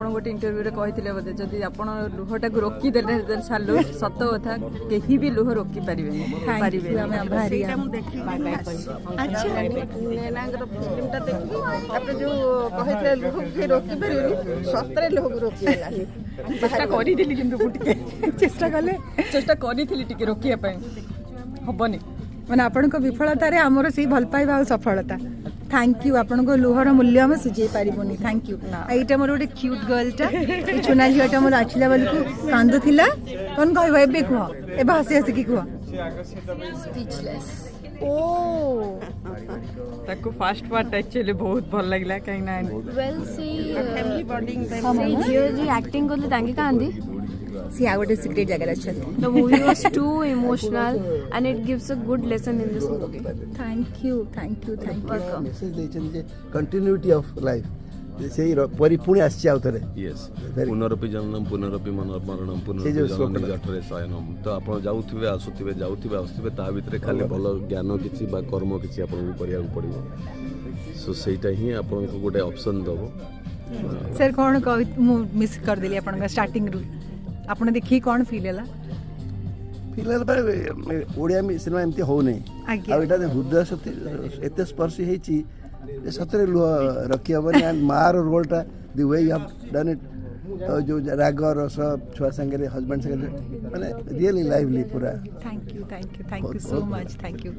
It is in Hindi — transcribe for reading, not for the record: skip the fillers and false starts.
ଆପଣ ଗୋଟେ ଇଣ୍ଟରଭ୍ୟୁରେ କହିଥିଲେ ବୋଧେ ଯଦି ଆପଣ ଲୁହଟାକୁ ରୋକିଦେଲେ ସାଲୁ ସତ କଥା କେହି ବି ଲୁହ ରୋକି ପାରିବେନି ସେଇଟା ମୁଁ ଦେଖିକି ଆଚ୍ଛା ନେନାଙ୍କର ଫିଲ୍ମଟା ଦେଖିକି ତାପରେ ଯୋଉ କହିଥିଲେ ଲୁହକୁ କେହି ରୋକି ପାରିବେନି ସତରେ ଲୁହକୁ ରୋକିହେଲାନି ଚେଷ୍ଟା କରିଥିଲି କିନ୍ତୁ ମୁଁ ଟିକେ ଚେଷ୍ଟା କରିଥିଲି ଟିକେ ରୋକିବା ପାଇଁ ହବନି ମାନେ ଆପଣଙ୍କ ବିଫଳତାରେ ଆମର ସେଇ ଭଲ ପାଇବା ଆଉ ସଫଳତା थैंक यू आपन को लुहर मूल्य आम सुझे पारिबनी थैंक यू एटा मोर गोटे क्यूट गर्लटा चुना झीटा मोर आछला बेल को कांदुथिला कौन कहबो एबे कह एबे हसी हसी की कह स्पीचलेस ओ ताको फर्स्ट पार्ट एक्चुअली बहुत भल लागला काई ना वेल सी फैमिली बॉन्डिंग सी जियो जी एक्टिंग करले तांगे कांदी सी आ गोटे सीक्रेट जगह अच्छा the movie was too emotional and it gives a good lesson in this movie thank you message देछन जे कंटिन्यूटी ऑफ लाइफ से परिपूर्ण आसी आउथरे यस पुनरपि जन्म पुनरपि मरणम पुनरपि जननी जठरे शयनम तो आपण जाउथिबे आसुथिबे जाउथिबे आसुथिबे ता भितरे खाली भल ज्ञान किछि बा कर्म किछि आपण करिया पड़िबो सो सेटा ही आपण को गोटे ऑप्शन दबो सर कौन कह मिस कर देली अपन का स्टार्टिंग रू आपण देखि कौन फील हैला फिलहाल पर ओडिया में सिनेमा एमती हो नहीं आ एटा हृदय सती एते स्पर्शी हेची सतरे लुह रखी हबनी एंड मार रोलटा the way you have done it जो राग रस छुआ संगे हस्बैंड संगे माने रियली लाइवली पूरा thank you so much thank you